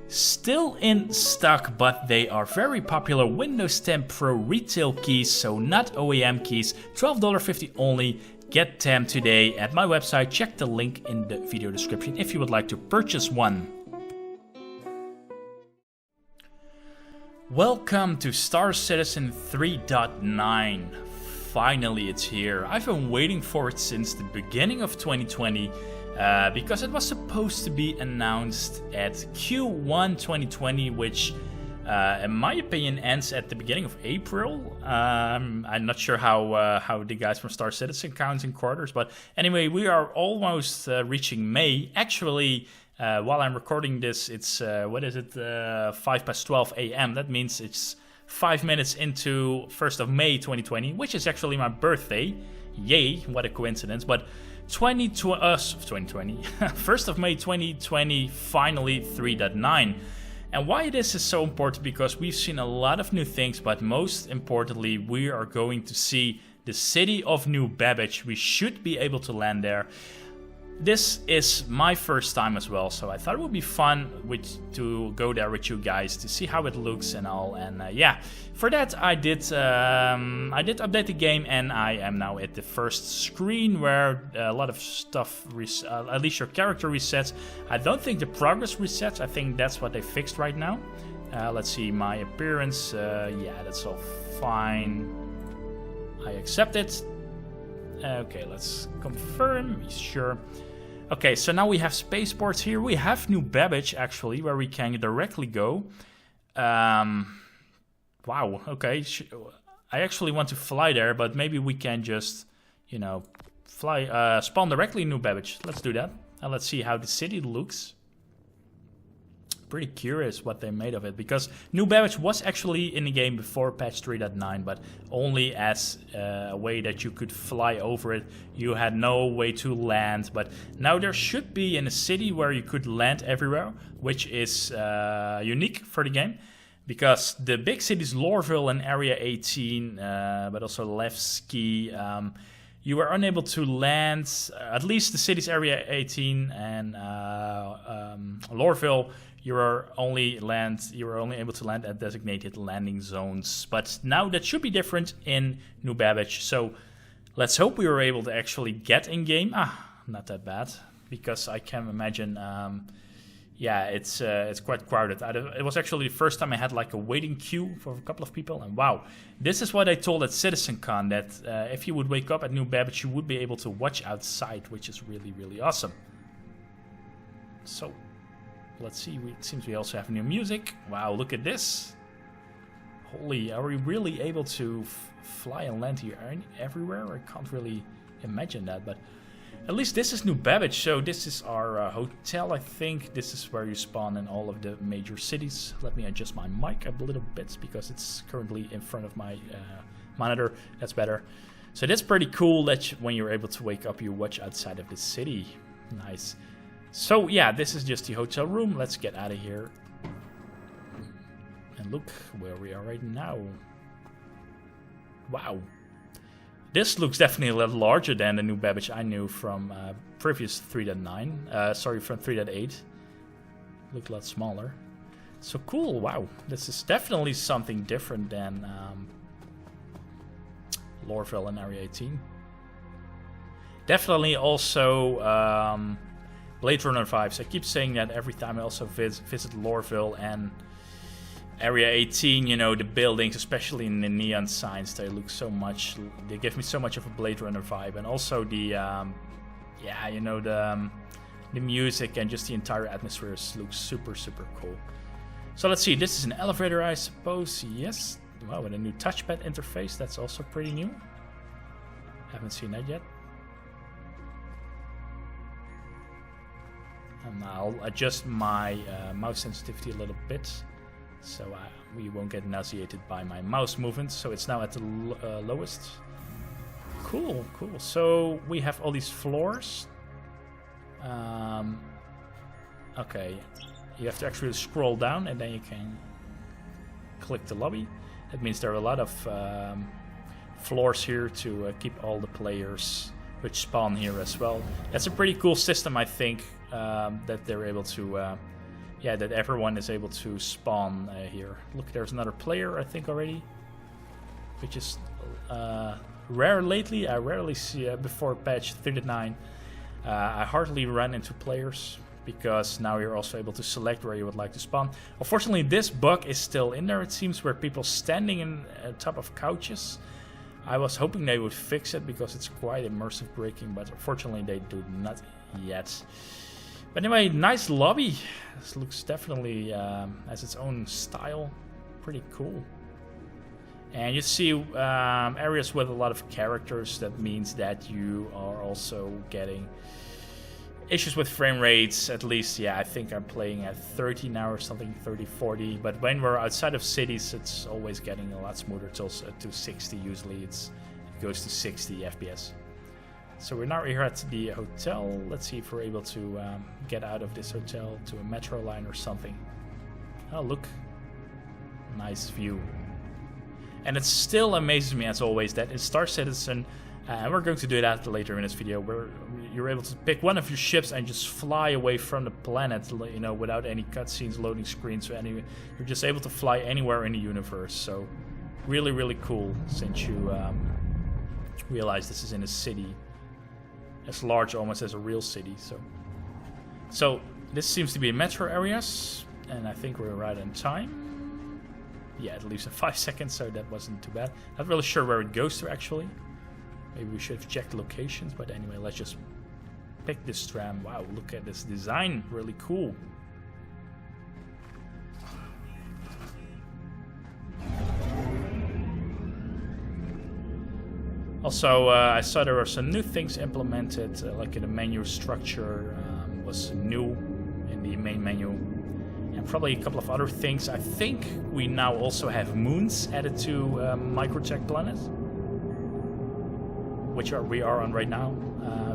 Still in stock, but they are very popular Windows 10 Pro retail keys, so not OEM keys, $12.50 only. Get them today at my website. Check the link in the video description if you would like to purchase one. Welcome to Star Citizen 3.9. Finally it's here. I've been waiting for it since the beginning of 2020 because it was supposed to be announced at Q1 2020, which in my opinion ends at the beginning of April. I'm not sure how the guys from Star Citizen count in quarters, but anyway, we are almost reaching May. Actually, while I'm recording this, it's 5:12 a.m. That means it's 5 minutes into 1st of May 2020, which is actually my birthday. Yay, what a coincidence. But 2020, 1st of May 2020, finally 3.9. And why this is so important, because we've seen a lot of new things, but most importantly, we are going to see the city of New Babbage. We should be able to land there. This is my first time as well, so I thought it would be fun to go there with you guys to see how it looks and all. And yeah, for that I did update the game, and I am now at the first screen where a lot of stuff, at least your character resets. I don't think the progress resets. I think that's what they fixed right now. Let's see, my appearance. Yeah, that's all fine. I accept it. Okay, let's confirm. Sure. Okay, so now we have Spaceport here. We have New Babbage, actually, where we can directly go. Wow, okay. I actually want to fly there, but maybe we can just, you know, fly, spawn directly in New Babbage. Let's do that. And let's see how the city looks. Pretty curious what they made of it, because New Babbage was actually in the game before patch 3.9, but only as a way that you could fly over it. You had no way to land, but now there should be in a city where you could land everywhere, which is unique for the game, because the big cities Lorville and Area 18, but also Levski, you were unable to land, at least the cities Area 18 and Lorville. You were only able to land at designated landing zones. But now that should be different in New Babbage. So let's hope we were able to actually get in game. Not that bad, because I can imagine. Yeah, it's quite crowded. It was actually the first time I had like a waiting queue for a couple of people. And wow, this is what I told at CitizenCon, that if you would wake up at New Babbage, you would be able to watch outside, which is really, really awesome. So let's see, it seems we also have new music. Wow, look at this. Holy, are we really able to fly and land here everywhere? I can't really imagine that, but at least this is New Babbage. So this is our hotel, I think. This is where you spawn in all of the major cities. Let me adjust my mic a little bit, because it's currently in front of my monitor. That's better. So that's pretty cool that when you're able to wake up, you watch outside of the city. Nice. So yeah, this is just the hotel room. Let's get out of here. And look where we are right now. Wow. This looks definitely a lot larger than the New Babbage I knew from previous 3.9. Sorry, from 3.8. Looked a lot smaller. So cool, wow. This is definitely something different than Lorville and Area 18. Definitely also Blade Runner vibes. I keep saying that every time I also visit Lorville and Area 18, you know, the buildings, especially in the neon signs, they look so much, they give me so much of a Blade Runner vibe. And also the, yeah, you know, the music and just the entire atmosphere looks super, super cool. So let's see, this is an elevator, I suppose. Yes. Wow, with a new touchpad interface, that's also pretty new. Haven't seen that yet. And I'll adjust my mouse sensitivity a little bit, so we won't get nauseated by my mouse movements. So it's now at the lowest. Cool, cool. So we have all these floors. Okay, you have to actually scroll down, and then you can click the lobby. That means there are a lot of floors here to keep all the players which spawn here as well. That's a pretty cool system, I think, that they're able to yeah, that everyone is able to spawn here. Look, there's another player, I think, already, which is rare lately. I rarely see before patch 3.9. I hardly run into players because now you're also able to select where you would like to spawn. Unfortunately, this bug is still in there, it seems, where people standing in top of couches. I was hoping they would fix it because it's quite immersive breaking, but unfortunately they do not yet. But anyway, nice lobby. This looks definitely has its own style. Pretty cool. And you see areas with a lot of characters. That means that you are also getting issues with frame rates. At least, yeah, I think I'm playing at 30 now or something, 30, 40. But when we're outside of cities, it's always getting a lot smoother. It's also to 60 usually. It goes to 60 FPS. So we're now here at the hotel. Let's see if we're able to get out of this hotel to a metro line or something. Oh, look. Nice view. And it still amazes me, as always, that in Star Citizen, and we're going to do that later in this video, where you're able to pick one of your ships and just fly away from the planet, you know, without any cutscenes, loading screens, so you're just able to fly anywhere in the universe. So really, really cool, since you realize this is in a city as large almost as a real city. So this seems to be metro areas, and I think we're right on time. Yeah, it leaves in 5 seconds, so that wasn't too bad. Not really sure where it goes to, actually. Maybe we should have checked locations, but anyway, let's just pick this tram. Wow, look at this design, really cool. Also, I saw there were some new things implemented, like in the menu structure was new in the main menu, and probably a couple of other things. I think we now also have moons added to Microtech planet, which we are on right now.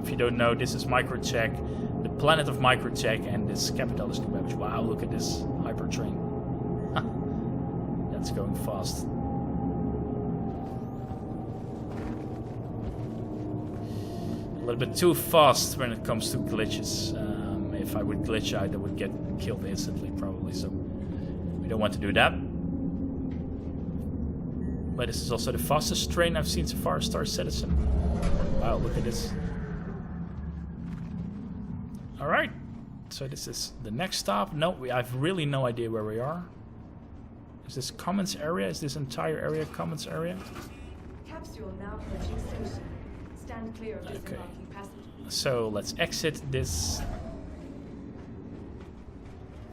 If you don't know, this is Microtech, the planet of Microtech, and this capital is Babbage. Wow, look at this hypertrain. That's going fast. A little bit too fast when it comes to glitches. If I would glitch out, I would get killed instantly, probably. So we don't want to do that. But this is also the fastest train I've seen so far, Star Citizen. Wow, look at this. Alright, so this is the next stop. No, I have really no idea where we are. Is this Commons area? Is this entire area Commons area? Capsule now approaching station. Stand clear of disembarking passengers. So let's exit this.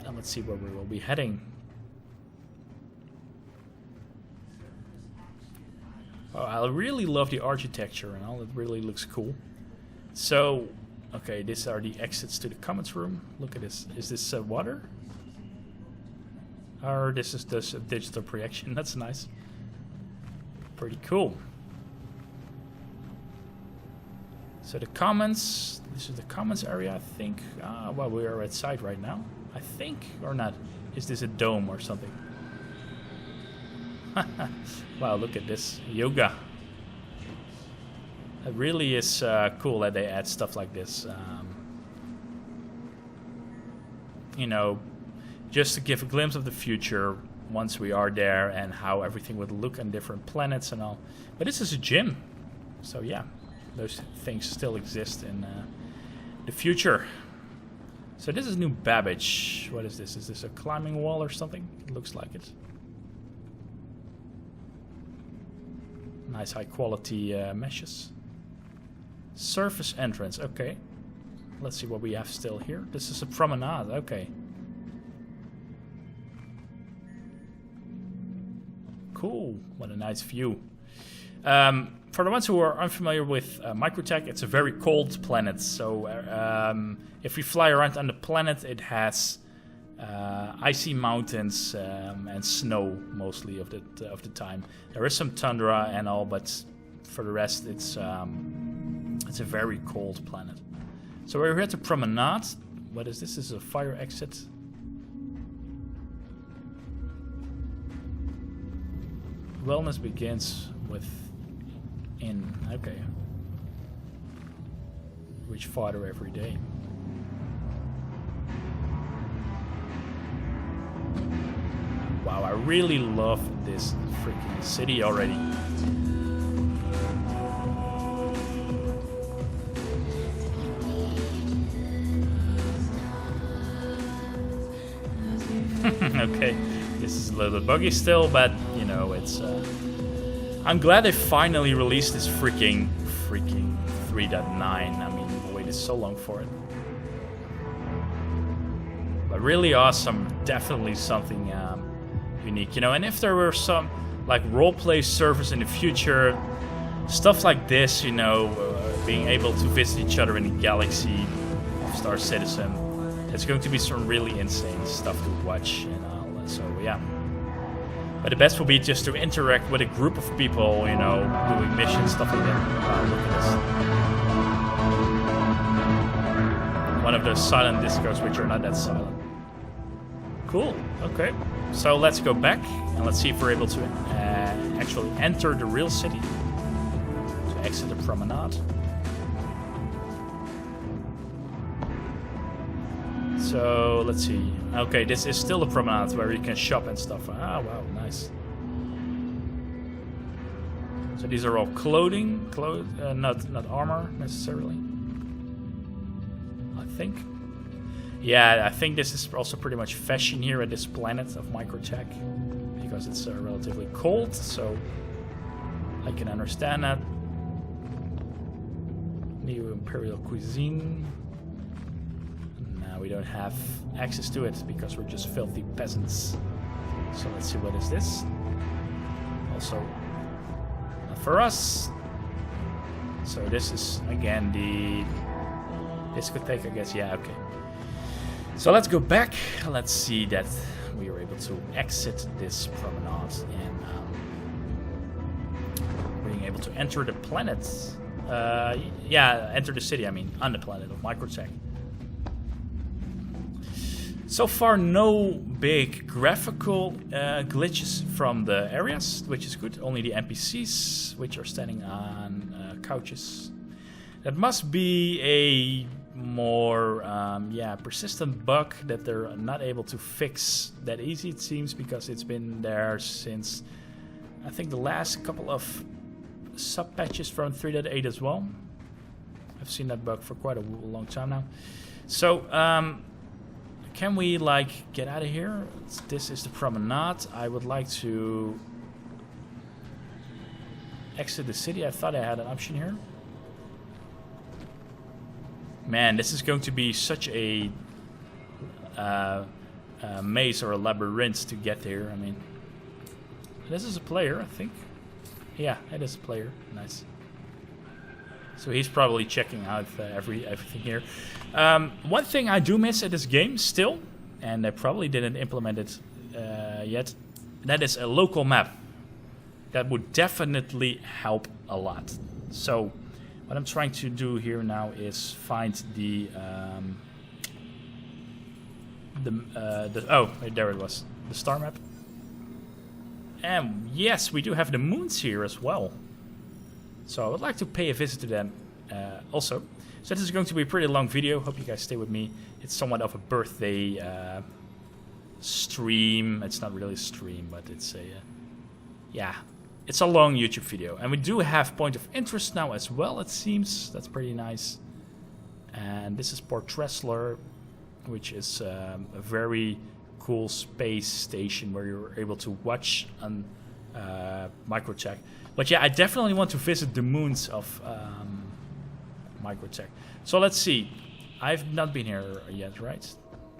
And let's see where we will be heading. Oh, I really love the architecture and all. It really looks cool. So, okay, these are the exits to the Commons room. Look at this. Is this water? Or this is just a digital projection. That's nice. Pretty cool. So the Commons, this is the Commons area, I think. Well, we are outside right now, I think, or not. Is this a dome or something? Wow, look at this. Yoga. It really is cool that they add stuff like this. You know, just to give a glimpse of the future once we are there and how everything would look on different planets and all. But this is a gym. So yeah, those things still exist in the future. So this is new Babbage. What is this? Is this a climbing wall or something? It looks like it. Nice high quality meshes. Surface entrance, okay. Let's see what we have still here. This is a promenade, okay. Cool, what a nice view. For the ones who are unfamiliar with Microtech, it's a very cold planet. So if we fly around on the planet, it has icy mountains and snow mostly of the time. There is some tundra and all, but for the rest, it's a very cold planet. So we're here at the Promenade. What is this? This is a fire exit. Wellness begins with in. Okay. Reach farther every day. Wow, I really love this freaking city already. Okay, this is a little bit buggy still, but you know, it's I'm glad they finally released this freaking 3.9. I mean, I waited so long for it. But really awesome, definitely something unique, you know. And if there were some like roleplay servers in the future, stuff like this, you know, being able to visit each other in the galaxy of Star Citizen, it's going to be some really insane stuff to watch and all. So yeah. But the best will be just to interact with a group of people, you know, doing missions, stuff like that. Wow, look at this. One of those silent discos which are not that silent. Cool, okay. So let's go back and let's see if we're able to actually enter the real city. To exit the promenade. So let's see. Okay, this is still a promenade where you can shop and stuff. Ah, wow, nice. So these are all clothing, not armor necessarily. I think. Yeah, I think this is also pretty much fashion here at this planet of Microtech, because it's relatively cold. So I can understand that. New imperial cuisine. We don't have access to it because we're just filthy peasants. So let's see, what is this? Also, not for us. So this is again the discotheque, I guess. Yeah, okay. So let's go back. Let's see that we are able to exit this promenade and being able to enter the planet. Yeah, enter the city. I mean, on the planet of Microtech. So far, no big graphical glitches from the areas, which is good. Only the NPCs, which are standing on couches. That must be a more persistent bug that they're not able to fix that easy, it seems, because it's been there since, I think, the last couple of sub-patches from 3.8 as well. I've seen that bug for quite a long time now. So, can we, like, get out of here? This is the promenade. I would like to exit the city. I thought I had an option here. Man, this is going to be such a maze or a labyrinth to get here. I mean, this is a player, I think. Yeah, it is a player. Nice. So he's probably checking out everything here. One thing I do miss at this game still, and they probably didn't implement it yet, that is a local map. That would definitely help a lot. So what I'm trying to do here now is find the oh, there it was, the star map. And yes, we do have the moons here as well. So I would like to pay a visit to them also. So this is going to be a pretty long video. Hope you guys stay with me. It's somewhat of a birthday stream. It's not really a stream, but it's a yeah, it's a long YouTube video. And we do have point of interest now as well, it seems. That's pretty nice. And this is Port Tressler, which is a very cool space station where you're able to watch on Microtech. But yeah, I definitely want to visit the moons of Microtech. So let's see. I've not been here yet, right?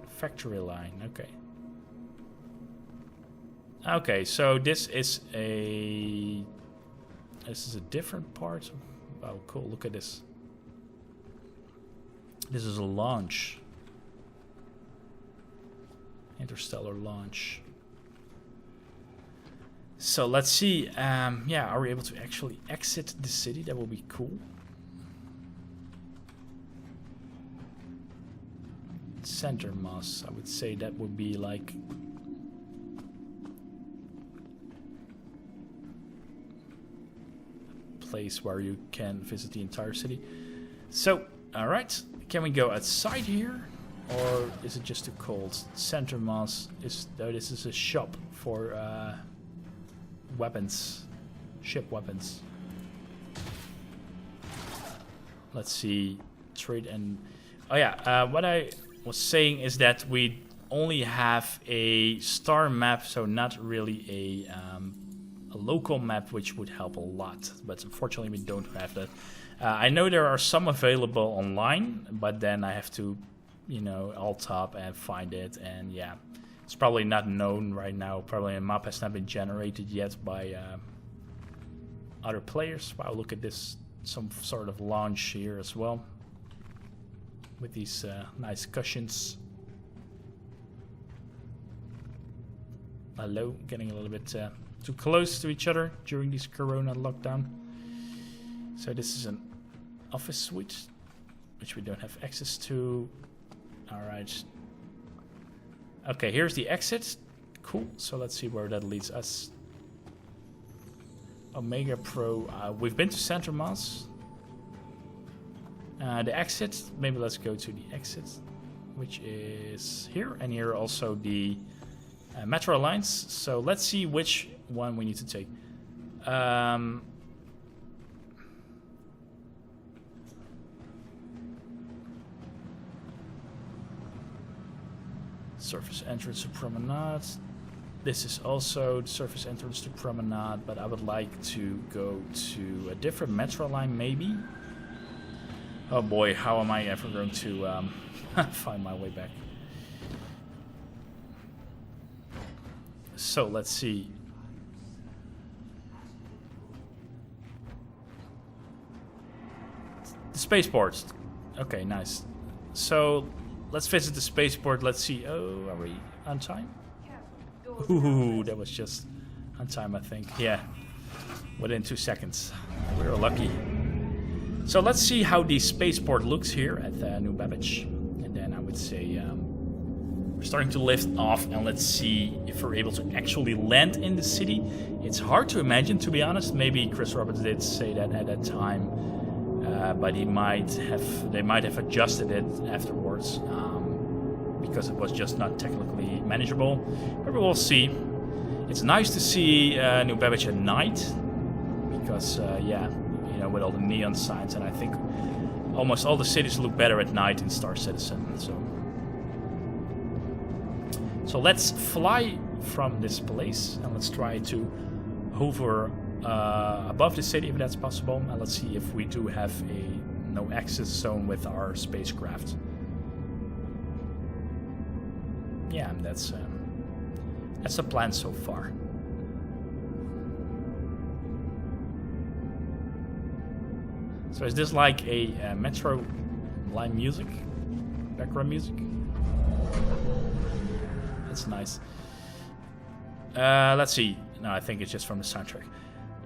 Factory line, okay. Okay, so this is a different part. Oh, cool, look at this. This is a launch. Interstellar launch. So let's see, yeah, are we able to actually exit the city? That will be cool. Center Moss, I would say that would be like a place where you can visit the entire city. So, alright, can we go outside here? Or is it just too cold? Center mass is... Oh, this is a shop for weapons. Ship weapons. Let's see. Trade and... Oh yeah, what I was saying is that we only have a star map, so not really a local map, which would help a lot. But unfortunately, we don't have that. I know there are some available online, but then I have to, you know, alt up and find it. And yeah, it's probably not known right now. Probably a map has not been generated yet by other players. Wow, look at this, some sort of lounge here as well, with these nice cushions. Hello, getting a little bit too close to each other during this corona lockdown. So this is an office suite, which we don't have access to. Alright. Okay, here's the exit. Cool, so let's see where that leads us. Omega Pro, we've been to Center Mass. The exit, maybe let's go to the exit, which is here, and here also the metro lines. So let's see which one we need to take. Surface entrance to Promenade. This is also the surface entrance to Promenade, but I would like to go to a different metro line maybe. Oh boy, how am I ever going to find my way back? So let's see. The Spaceport. Okay, nice. So let's visit the Spaceport. Let's see. Oh, are we on time? Ooh, that was just on time, I think. Yeah, within 2 seconds. We were lucky. So let's see how the Spaceport looks here at New Babbage. And then I would say we're starting to lift off, and let's see if we're able to actually land in the city. It's hard to imagine, to be honest. Maybe Chris Roberts did say that at that time, but they might have adjusted it afterwards. Because it was just not technically manageable, but we will see. It's nice to see New Babbage at night, because yeah, you know, with all the neon signs, and I think almost all the cities look better at night in Star Citizen. So let's fly from this place, and let's try to hover above the city if that's possible, and let's see if we do have a no access zone with our spacecraft. Yeah, that's the plan so far. So is this like a metro line music? Background music? That's nice. Let's see. No, I think it's just from the soundtrack.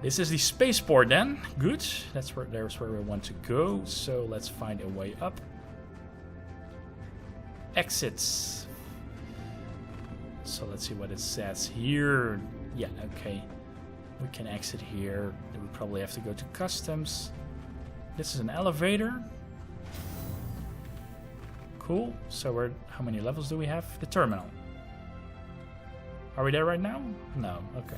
This is the Spaceport then. Good. There's where we want to go. So let's find a way up. Exits. So let's see what it says here. Yeah, okay. We can exit here. Then we probably have to go to customs. This is an elevator. Cool. So how many levels do we have? The terminal. Are we there right now? No. Okay.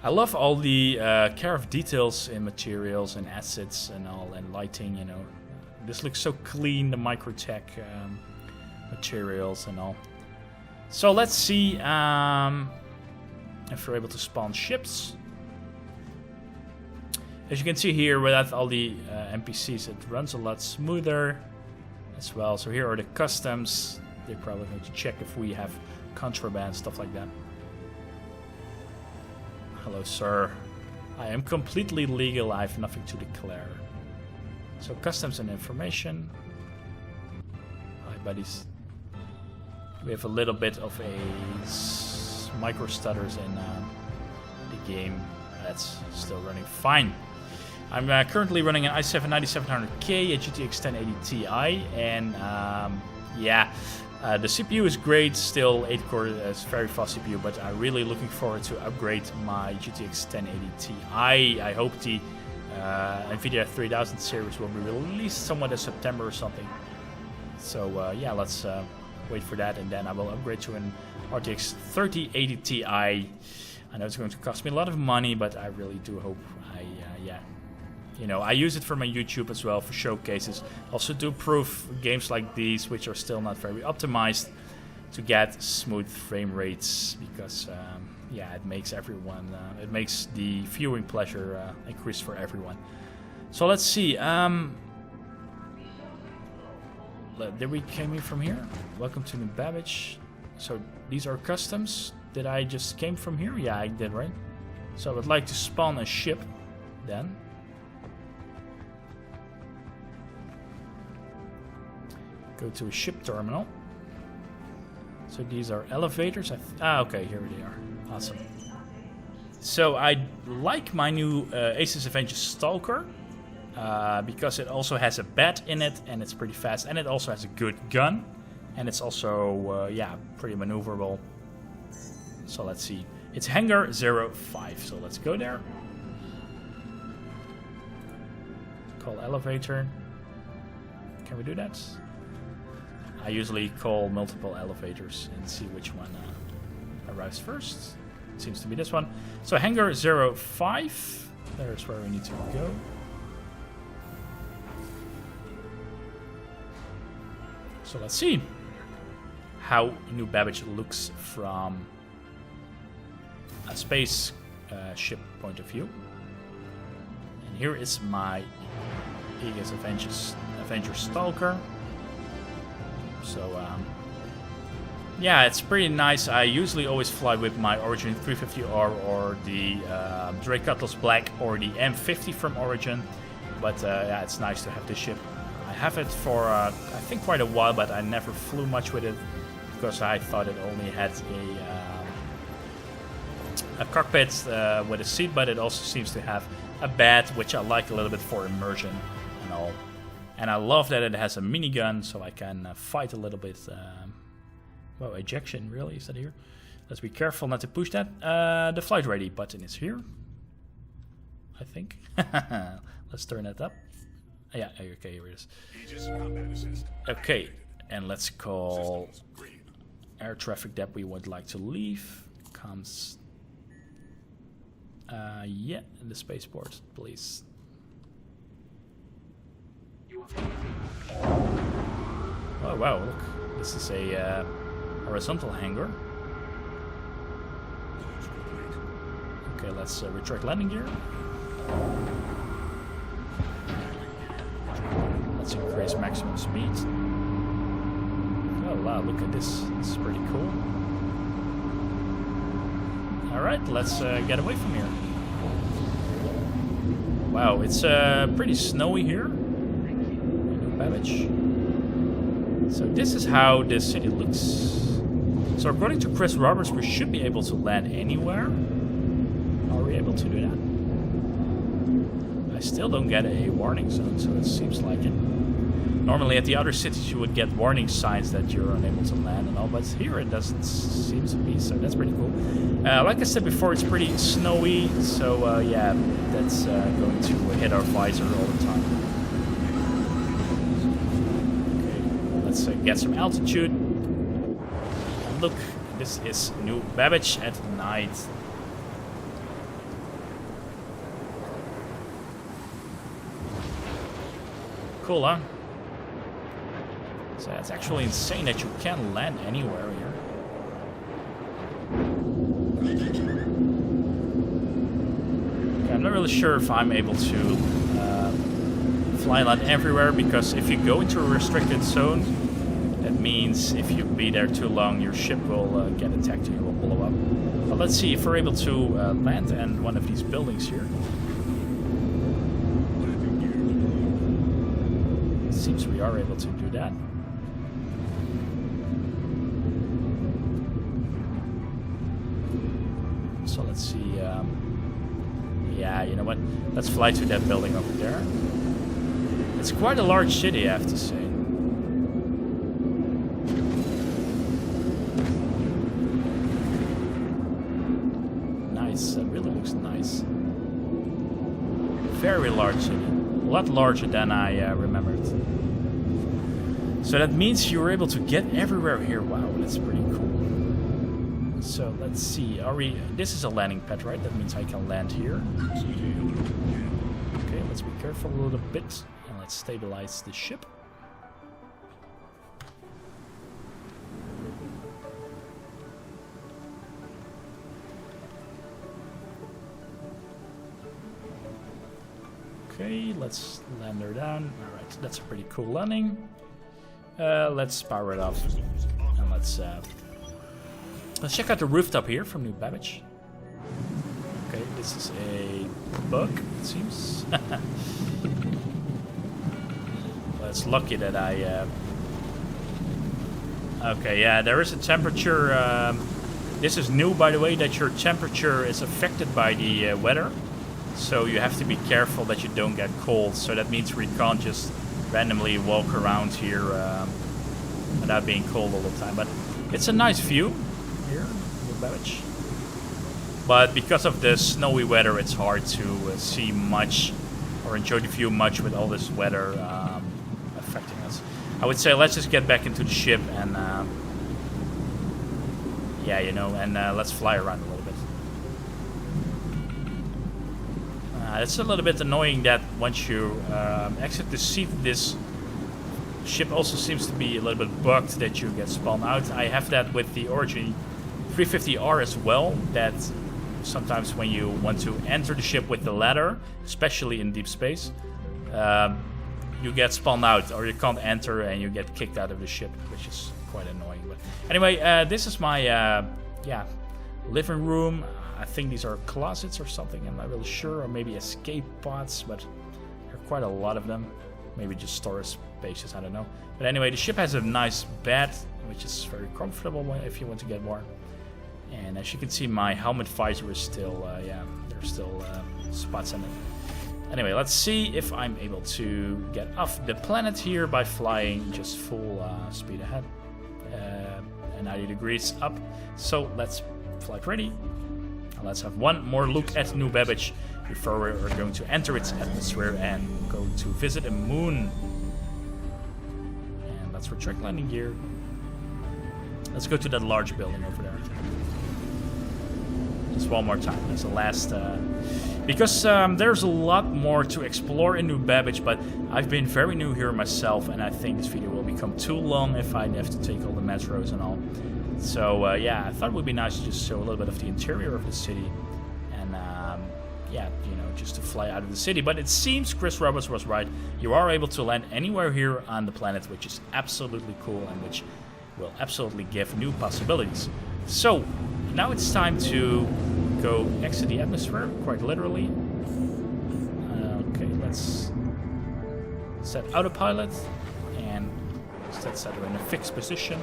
I love all the care of details in materials and assets and all, and lighting, you know. This looks so clean, the Microtech materials and all. So let's see if we're able to spawn ships. As you can see here, without all the NPCs, it runs a lot smoother as well. So here are the customs. They're probably going to check if we have contraband, stuff like that. Hello, sir. I am completely legal. I have nothing to declare. So customs and information. Hi, buddies. We have a little bit of a micro stutters in the game. That's still running fine. I'm currently running an i7 9700K, a GTX 1080 Ti, and yeah, the CPU is great, still 8-core, it's very fast CPU, but I'm really looking forward to upgrade my GTX 1080 Ti. I hope the NVIDIA 3000 series will be released somewhat in September or something. So yeah, let's wait for that, and then I will upgrade to an RTX 3080 Ti. I know it's going to cost me a lot of money, but I really do hope yeah. You know, I use it for my YouTube as well, for showcases. Also to improve games like these, which are still not very optimized, to get smooth frame rates, because yeah, it makes everyone, it makes the viewing pleasure increase for everyone. So let's see. Did we came in from here? Welcome to New Babbage. So these are customs. Did I just came from here? Yeah, I did, right? So I would like to spawn a ship then. Go to a ship terminal. So these are elevators. Okay, here they are. Awesome. So I like my new Aces Avengers Stalker because it also has a bat in it, and it's pretty fast, and it also has a good gun, and it's also yeah, pretty maneuverable. So let's see. It's Hangar 05. So let's go there. Call elevator. Can we do that? I usually call multiple elevators and see which one arrives first. It seems to be this one. So Hangar 05, there's where we need to go. So let's see how New Babbage looks from a space ship point of view. And here is my Aces Avengers Stalker. So yeah, it's pretty nice. I usually always fly with my Origin 350R or the Drake Cutlass Black or the M50 from Origin, but yeah, it's nice to have this ship. I have it for I think quite a while, but I never flew much with it because I thought it only had a cockpit with a seat, but it also seems to have a bat, which I like a little bit for immersion and all. And I love that it has a minigun, so I can fight a little bit. Well, ejection, really? Is that here? Let's be careful not to push that. The flight ready button is here, I think. Let's turn it up. Yeah, okay, here it is. Okay, and let's call air traffic that we would like to leave. Comes, yeah, in the spaceport, please. Oh wow, look, this is a horizontal hangar. Okay, let's retract landing gear. Let's increase maximum speed. Oh wow, look at this, this is pretty cool. Alright, let's get away from here. Wow, it's pretty snowy here. Babbage. So this is how this city looks. So according to Chris Roberts, we should be able to land anywhere. Are we able to do that? I still don't get a warning zone, so it seems like it. Normally at the other cities you would get warning signs that you're unable to land and all, but here it doesn't seem to be, so that's pretty cool. Like I said before, it's pretty snowy, so yeah, that's going to hit our visor all the time. Let's get some altitude. And look, this is New Babbage at night. Cool, huh? So it's actually insane that you can land anywhere here. Okay, I'm not really sure if I'm able to fly land everywhere, because if you go into a restricted zone, that means if you be there too long, your ship will get attacked and you will blow up. But let's see if we're able to land in one of these buildings here. It seems we are able to do that. So let's see. Yeah, you know what? Let's fly to that building over there. It's quite a large city, I have to say. Nice, that really looks nice. very large city. A lot larger than I remembered. So that means you're able to get everywhere here. Wow, that's pretty cool. So let's see. Are we? This is a landing pad, right? That means I can land here. Okay, let's be careful a little bit. And let's stabilize the ship. Okay, let's land her down. Alright, that's a pretty cool landing. Let's power it off. And let's check out the rooftop here from New Babbage. Okay, this is a bug, it seems. Well, it's lucky that I... Okay, yeah, there is a temperature... this is new, by the way, that your temperature is affected by the weather. So you have to be careful that you don't get cold. So that means we can't just randomly walk around here without being cold all the time. But it's a nice view here in Babbage. But because of the snowy weather, it's hard to see much or enjoy the view much with all this weather affecting us. I would say let's just get back into the ship and yeah, you know, and let's fly around a little bit. It's a little bit annoying that once you exit the seat, this ship also seems to be a little bit bugged that you get spawned out. I have that with the Origin 350R as well, that sometimes when you want to enter the ship with the ladder, especially in deep space, you get spawned out or you can't enter and you get kicked out of the ship, which is quite annoying. But anyway, this is my yeah, living room. I think these are closets or something, I'm not really sure, or maybe escape pods, but there are quite a lot of them. Maybe just storage spaces, I don't know. But anyway, the ship has a nice bed, which is very comfortable if you want to get warm. And as you can see, my helmet visor is still, yeah, there's still spots in it. Anyway, let's see if I'm able to get off the planet here by flying just full speed ahead. 90 degrees up. So let's fly pretty. Let's have one more look at New Babbage before we're going to enter its atmosphere and go to visit a moon. And let's retract landing gear. Let's go to that large building over there. Just one more time. That's the last... because there's a lot more to explore in New Babbage, but I've been very new here myself, and I think this video will become too long if I have to take all the metros and all. So yeah, I thought it would be nice to just show a little bit of the interior of the city, and yeah, you know, just to fly out of the city. But it seems Chris Roberts was right. You are able to land anywhere here on the planet, which is absolutely cool and which will absolutely give new possibilities. So now it's time to go exit the atmosphere, quite literally. Okay, let's set autopilot and set her in a fixed position.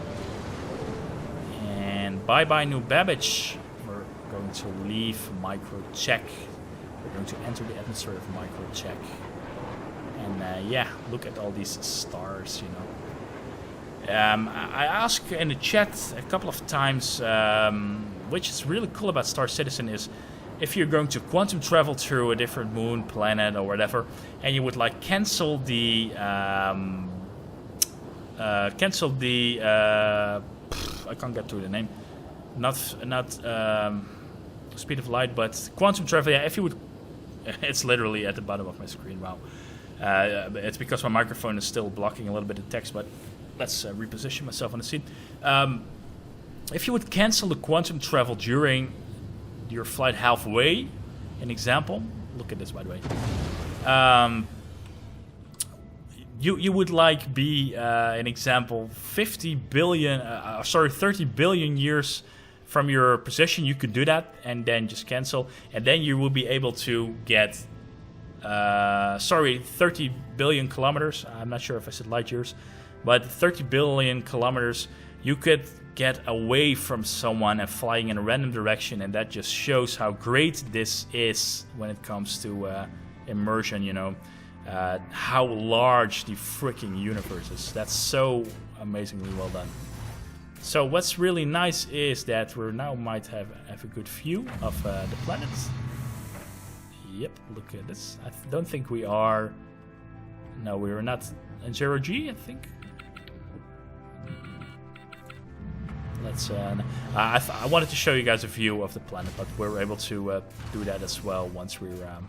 And bye-bye New Babbage. We're going to leave Microtech. We're going to enter the atmosphere of Microtech. And yeah, look at all these stars, you know. I asked in the chat a couple of times, which is really cool about Star Citizen, is if you're going to quantum travel through a different moon, planet, or whatever, and you would like cancel the I can't get to the name. Not speed of light, but quantum travel. Yeah, if you would, it's literally at the bottom of my screen. Wow, it's because my microphone is still blocking a little bit of text. But let's reposition myself on the seat. If you would cancel the quantum travel during your flight halfway, an example. Look at this, by the way. You would like be an example 30 billion years from your position. You could do that and then just cancel, and then you will be able to get 30 billion kilometers. I'm not sure if I said light years, but 30 billion kilometers. You could get away from someone and flying in a random direction, and that just shows how great this is when it comes to immersion, you know. How large the freaking universe is. That's so amazingly well done. So what's really nice is that we now might have a good view of the planet. Yep, look at this. I don't think we are... No, we are not in 0G, I think. Let's... I wanted to show you guys a view of the planet, but we're able to do that as well once we're a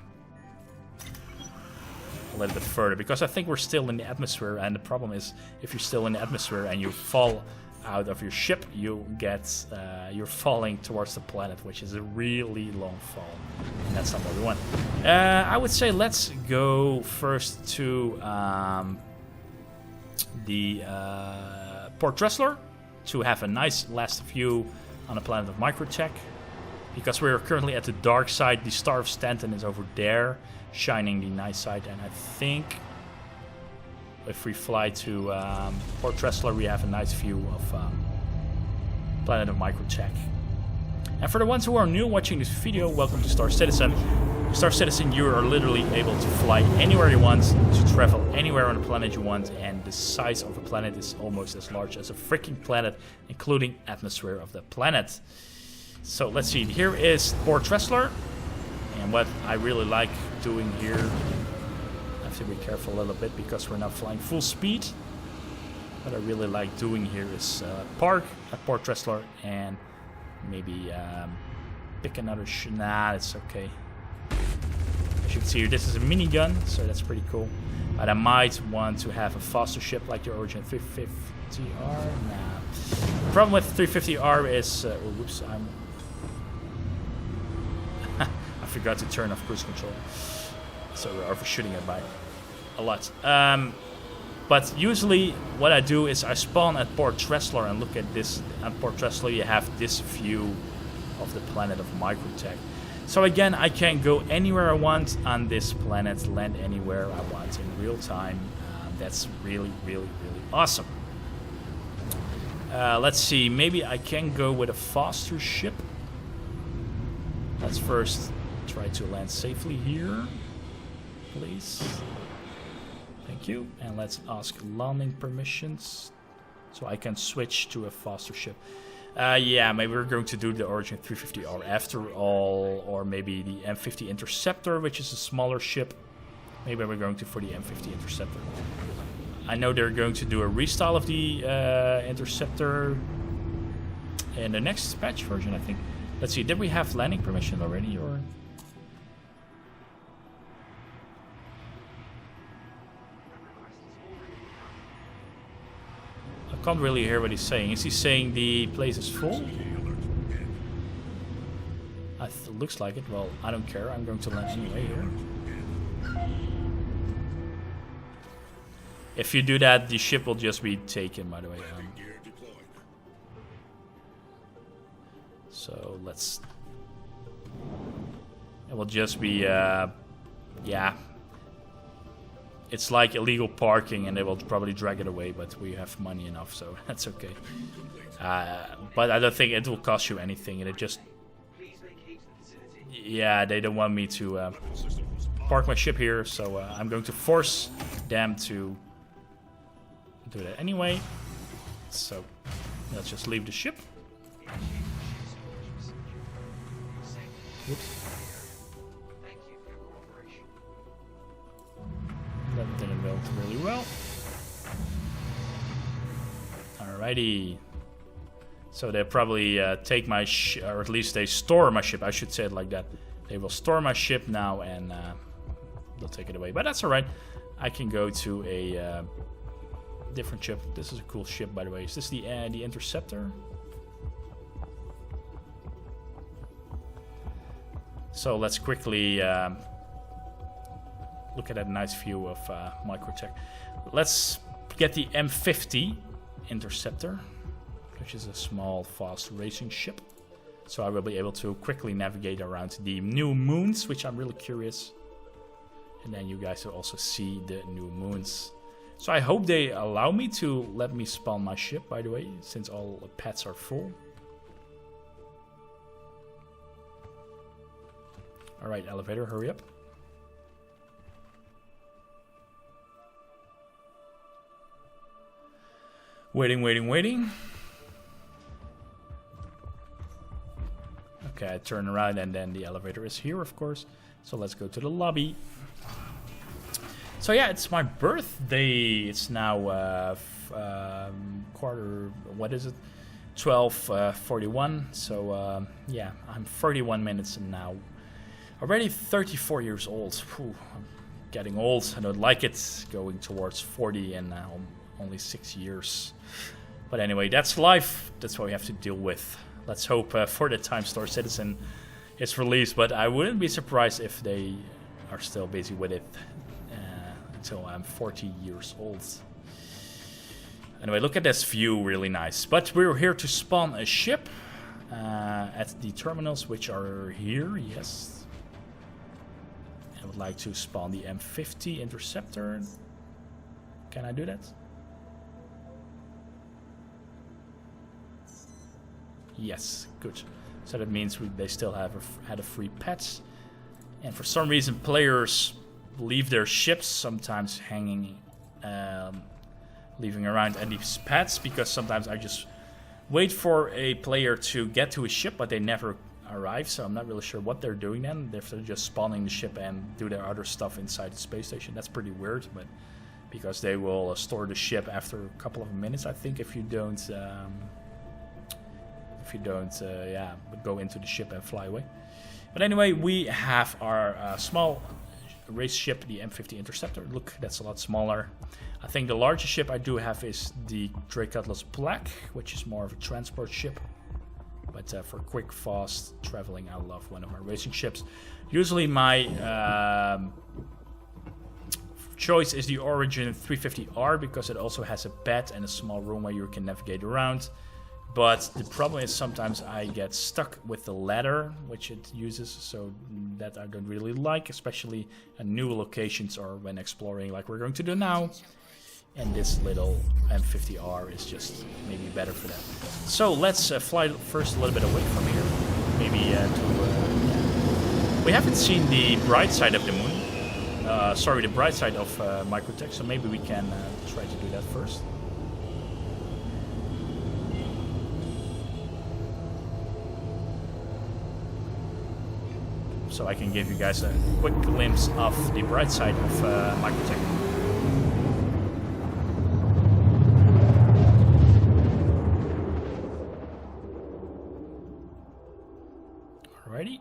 little bit further. Because I think we're still in the atmosphere, and the problem is, if you're still in the atmosphere and you fall out of your ship, you get you're falling towards the planet, which is a really long fall, and that's not what we want. I would say let's go first to the Port Tressler to have a nice last view on the planet of Microtech, because we're currently at the dark side. The Star of Stanton is over there, shining the night side, and I think if we fly to Port Tressler, we have a nice view of planet of Microtech. And for the ones who are new watching this video, welcome to Star Citizen. Star Citizen, you are literally able to fly anywhere you want, to travel anywhere on the planet you want, and the size of a planet is almost as large as a freaking planet, including atmosphere of the planet. So let's see, here is Port Tressler, and what I really like doing here, I have to be careful a little bit because we're not flying full speed. What I really like doing here is park at Port Tressler and maybe pick another nah, it's okay. As you can see here, this is a minigun, so that's pretty cool. But I might want to have a faster ship like the Origin 350R. Nah. The problem with 350R is, whoops, I forgot to turn off cruise control, so we're overshooting it by a lot. But usually what I do is I spawn at Port Tressler and look at this. At Port Tressler you have this view of the planet of Microtech. So again, I can go anywhere I want on this planet, land anywhere I want in real time. That's really, really, really awesome. Let's see, maybe I can go with a faster ship. Let's first try to land safely here, please. Thank you. And let's ask landing permissions so I can switch to a faster ship. Yeah, maybe we're going to do the Origin 350R after all, or maybe the M50 Interceptor, which is a smaller ship. Maybe we're going to for the M50 Interceptor. I know they're going to do a restyle of the Interceptor in the next patch version, I think. Let's see, did we have landing permission already, or? I can't really hear what he's saying. Is he saying the place is full? Looks like it. Well, I don't care. I'm going to land anyway here. If you do that, the ship will just be taken, by the way. So let's... It will just be... yeah. It's like illegal parking, and they will probably drag it away, but we have money enough, so that's okay. But I don't think it will cost you anything, and it just... Yeah, they don't want me to park my ship here, so I'm going to force them to do that anyway. So let's just leave the ship. Oops. That didn't go really well. Alrighty. So they probably take my or at least they store my ship. I should say it like that. They will store my ship now and they'll take it away. But that's alright. I can go to a different ship. This is a cool ship, by the way. Is this the Interceptor? So let's quickly look at that nice view of Microtech. Let's get the M50 Interceptor, which is a small, fast racing ship. So I will be able to quickly navigate around the new moons, which I'm really curious. And then you guys will also see the new moons. So I hope they allow me to let me spawn my ship, by the way, since all the pads are full. Alright, elevator, hurry up. Waiting, waiting, waiting. Okay, I turn around and then the elevator is here, of course. So let's go to the lobby. So yeah, it's my birthday. It's now quarter, what is it? 12:41. So yeah, I'm 31 minutes and now. Already 34 years old. Whew, I'm getting old. I don't like it. Going towards 40 in only 6 years. But anyway, that's life. That's what we have to deal with. Let's hope for the Time Star Citizen is released. But I wouldn't be surprised if they are still busy with it until I'm 40 years old. Anyway, look at this view. Really nice. But we're here to spawn a ship at the terminals, which are here. Yes. I would like to spawn the M50 interceptor. Can I do that? Yes, good. So that means they still have had a free pet. And for some reason players leave their ships sometimes hanging, leaving around at these pads, because sometimes I just wait for a player to get to a ship but they never arrive, so I'm not really sure what they're doing then. If they're just spawning the ship and do their other stuff inside the space station, that's pretty weird. But because they will store the ship after a couple of minutes, I think, if you don't yeah, go into the ship and fly away. But anyway, we have our small race ship, the M50 Interceptor. Look, that's a lot smaller. I think the largest ship I do have is the Drake Cutlass Black, which is more of a transport ship. But for quick, fast traveling, I love one of my racing ships. Usually my choice is the Origin 350R, because it also has a bed and a small room where you can navigate around. But the problem is sometimes I get stuck with the ladder, which it uses, so that I don't really like, especially in new locations or when exploring like we're going to do now. And this little M50R is just maybe better for that. So let's fly first a little bit away from here. Maybe yeah. We haven't seen the bright side of the moon. Sorry, the bright side of Microtech, so maybe we can try to do that first. So I can give you guys a quick glimpse of the bright side of Microtech. Alrighty.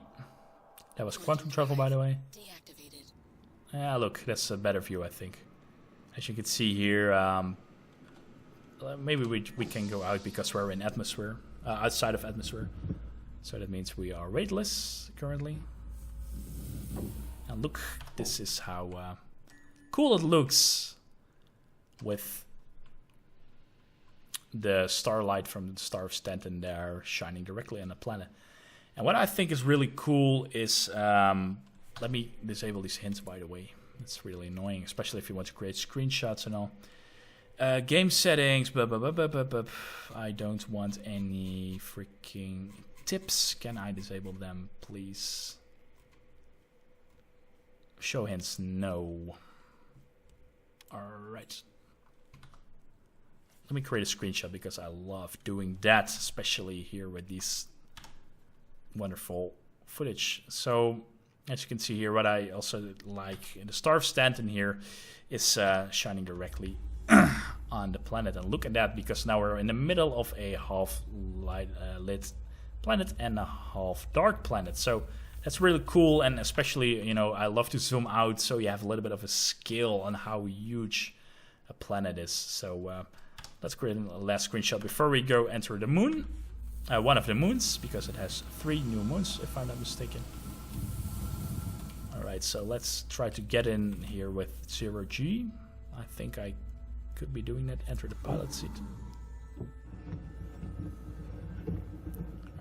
That was quantum travel, by the way. Deactivated. Yeah, look, that's a better view, I think. As you can see here, maybe we can go out because we're in atmosphere, outside of atmosphere. So that means we are weightless currently. And look, this is how cool it looks with the starlight from the Star of Stanton there shining directly on the planet. And what I think is really cool is, let me disable these hints, by the way. It's really annoying, especially if you want to create screenshots and all. Game settings, I don't want any freaking tips. Can I disable them, please? Show hints, no. Alright. Let me create a screenshot because I love doing that, especially here with these wonderful footage. So, as you can see here, what I also like in the Star of Stanton here is shining directly on the planet. And look at that, because now we're in the middle of a half lit planet and a half dark planet. So that's really cool, and especially, you know, I love to zoom out so you have a little bit of a scale on how huge a planet is. So let's create a last screenshot before we go enter the moon. One of the moons, because it has 3 new moons, if I'm not mistaken. Alright, so let's try to get in here with 0G. I think I could be doing that. Enter the pilot seat.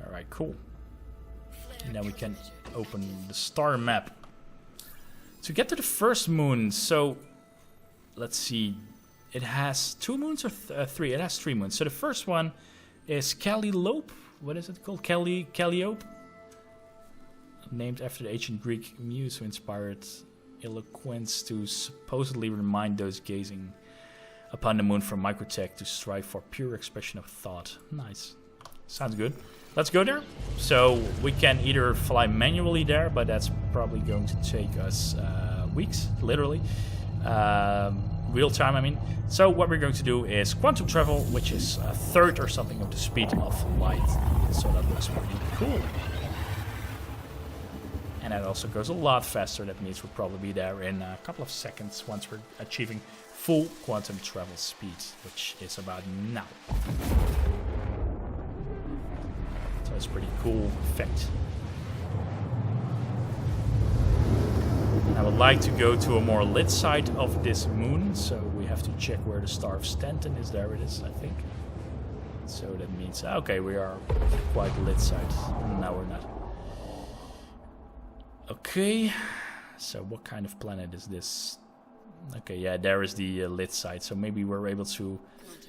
Alright, cool. And then we can open the star map. To get to the first moon, so let's see. It has 2 moons or 3? It has 3 moons. So the first one is Calliope. What is it called? Calliope. Named after the ancient Greek muse who inspired eloquence to supposedly remind those gazing upon the moon from Microtech to strive for pure expression of thought. Nice. Sounds good. Let's go there. So we can either fly manually there, but that's probably going to take us weeks, literally. Real time, I mean. So what we're going to do is quantum travel, which is a third or something of the speed of light. So that looks pretty cool. And that also goes a lot faster. That means we'll probably be there in a couple of seconds once we're achieving full quantum travel speed, which is about now. So it's a pretty cool effect. I would like to go to a more lit side of this moon, so we have to check where the Star of Stanton is. There it is, I think. So that means, okay, we are quite lit side. No, we're not. Okay, so what kind of planet is this? Okay, yeah, there is the lit side, so maybe we're able to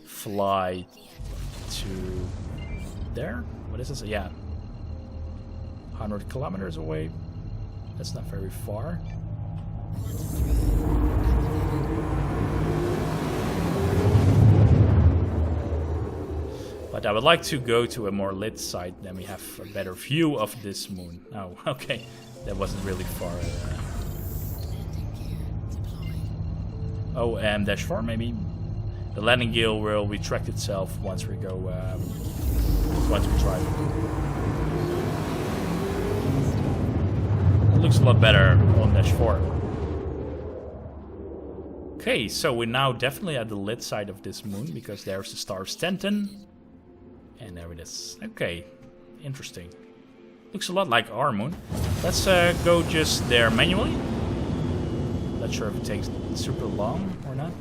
fly to there? What is this? Yeah, 100 kilometers away. That's not very far. But I would like to go to a more lit site, then we have a better view of this moon. Oh, okay. That wasn't really far. Oh, -4 maybe. The landing gear will retract itself once we go, once we try it. It looks a lot better on -4. Okay, so we're now definitely at the lit side of this moon because there's the Star of Stanton. And there it is. Okay, interesting. Looks a lot like our moon. Let's go just there manually. Not sure if it takes super long or not.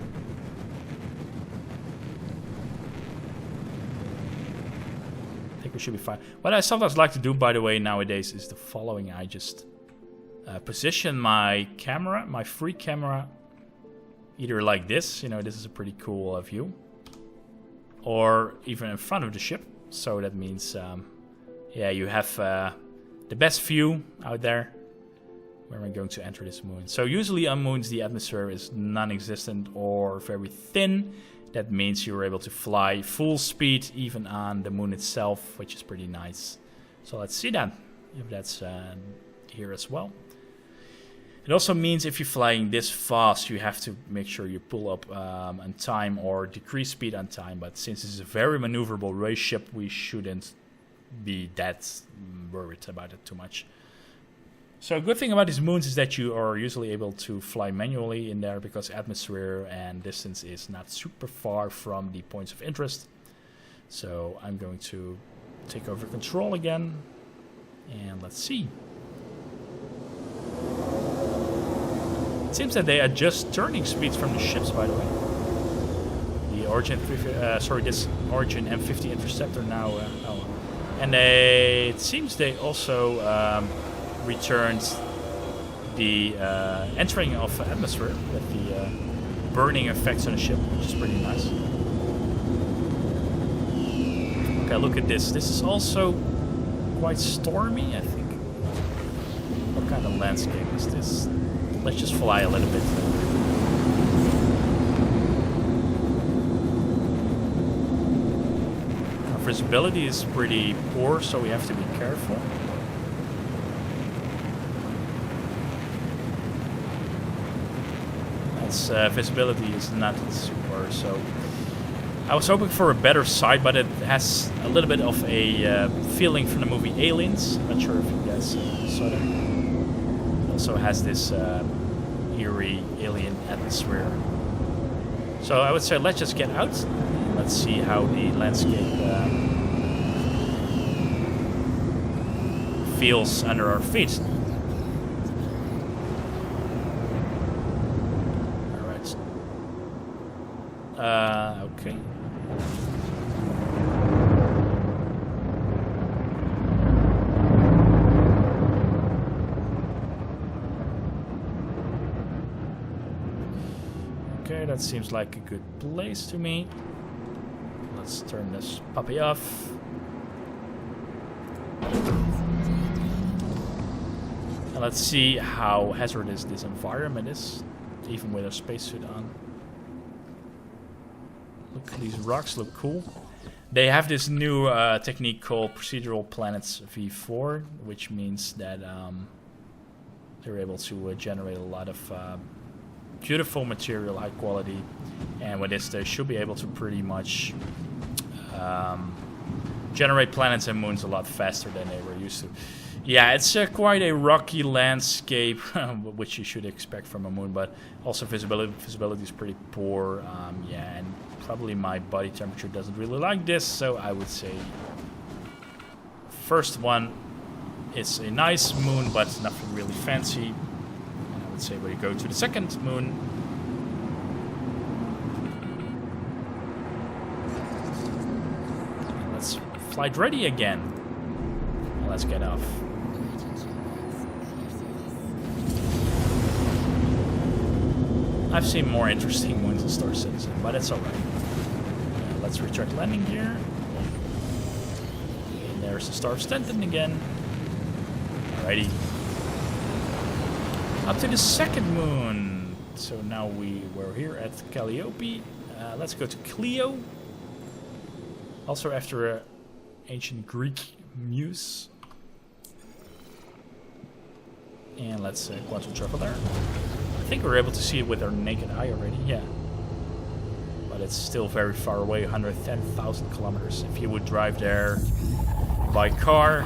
I think we should be fine. What I sometimes like to do, by the way, nowadays is the following. I just position my camera, my free camera, either like this, you know, this is a pretty cool view, or even in front of the ship. So that means, yeah, you have the best view out there when we're going to enter this moon. So usually on moons the atmosphere is non-existent or very thin. That means you're able to fly full speed even on the moon itself, which is pretty nice. So let's see that, if that's here as well. It also means if you're flying this fast, you have to make sure you pull up on time or decrease speed on time. But since this is a very maneuverable race ship, we shouldn't be that worried about it too much. So a good thing about these moons is that you are usually able to fly manually in there because atmosphere and distance is not super far from the points of interest. So I'm going to take over control again and let's see. It seems that they adjust turning speeds from the ships, by the way. The Origin, this Origin M50 Interceptor now, and it seems they also returned the entering of atmosphere with the burning effects on the ship, which is pretty nice. Okay, look at this. This is also quite stormy, I think. What kind of landscape is this? Let's just fly a little bit. Our visibility is pretty poor, so we have to be careful. Its visibility is not super, so I was hoping for a better sight, but it has a little bit of a feeling from the movie Aliens. Not sure if you guys saw that. It also has this eerie alien atmosphere. So I would say let's just get out and let's see how the landscape feels under our feet. Alright. Okay. Okay, that seems like a good place to me. Let's turn this puppy off. And let's see how hazardous this environment is, even with a spacesuit on. Look, these rocks look cool. They have this new technique called procedural planets V4, which means that they're able to generate a lot of beautiful material, high quality, and with this they should be able to pretty much generate planets and moons a lot faster than they were used to. Yeah, it's quite a rocky landscape, which you should expect from a moon, but also visibility is pretty poor. Yeah, and probably my body temperature doesn't really like this, so I would say first one, it's a nice moon, but nothing really fancy. And I would say we go to the second moon. And let's flight ready again. And let's get off. I've seen more interesting moons in Star Citizen, but it's alright. Let's retract landing gear. And there's the Star of Stanton again. Alrighty. Up to the second moon. So now we're here at Calliope. Let's go to Clio. Also after ancient Greek muse. And let's quantum travel there. I think we're able to see it with our naked eye already, yeah. But it's still very far away, 110,000 kilometers. If you would drive there by car,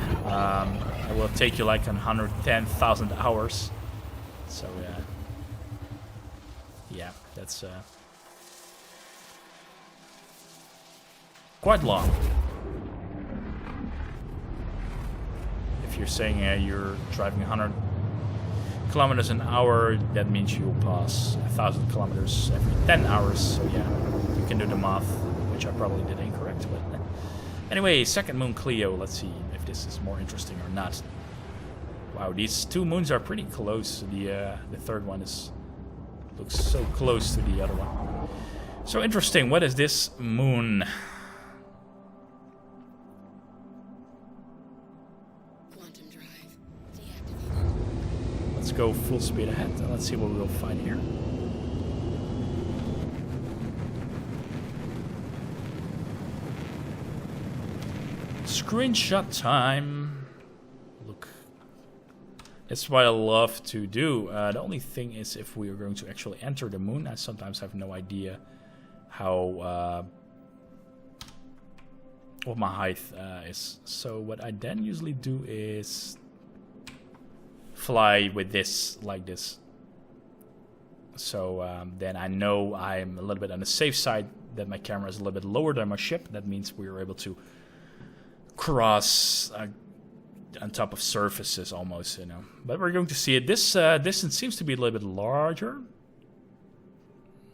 it will take you like 110,000 hours. So, yeah, that's quite long. If you're saying you're driving 100 kilometers an hour, that means you'll pass 1,000 kilometers every 10 hours. So yeah, you can do the math, which I probably did incorrect. But anyway, second moon Clio. Let's see if this is more interesting or not. Wow, these two moons are pretty close. The third one looks so close to the other one. So interesting. What is this moon? Let's go full speed ahead and let's see what we'll find here. Screenshot time. Look, that's what I love to do. The only thing is if we are going to actually enter the moon, I sometimes have no idea how what my height is. So what I then usually do is fly with this, like this. So then I know I'm a little bit on the safe side, that my camera is a little bit lower than my ship. That means we are able to cross on top of surfaces almost, you know. But we're going to see it. This distance seems to be a little bit larger.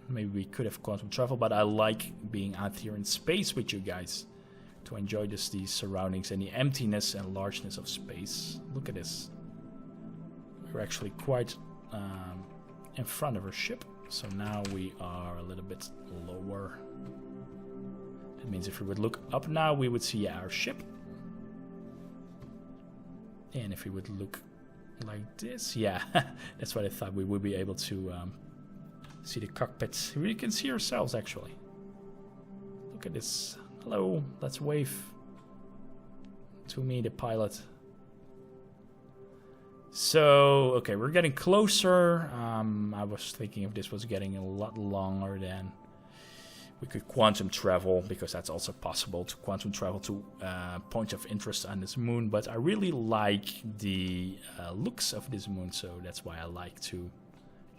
Maybe we could have quantum travel, but I like being out here in space with you guys to enjoy these surroundings and the emptiness and largeness of space. Look at this. We're actually quite in front of our ship, so now we are a little bit lower. That means if we would look up now, we would see our ship. And if we would look like this, yeah, that's what I thought, we would be able to see the cockpit. We can see ourselves actually. Look at this. Hello, let's wave to me, the pilot. So, okay, we're getting closer. I was thinking if this was getting a lot longer, then we could quantum travel, because that's also possible to quantum travel to points of interest on this moon. But I really like the looks of this moon, so that's why I like to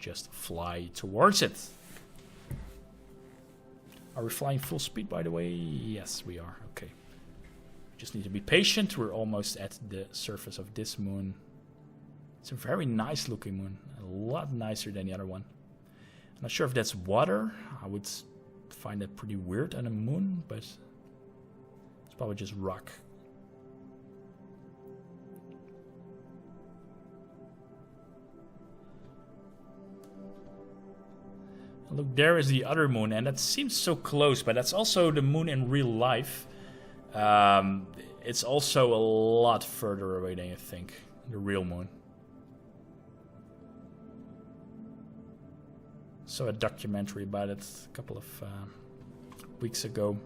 just fly towards it. Are we flying full speed, by the way? Yes, we are. Okay. Just need to be patient. We're almost at the surface of this moon. It's a very nice looking moon, a lot nicer than the other one. I'm not sure if that's water. I would find that pretty weird on a moon, but it's probably just rock. Look, there is the other moon, and that seems so close, but that's also the moon in real life. It's also a lot further away than you think, the real moon. Saw a documentary about it a couple of weeks ago.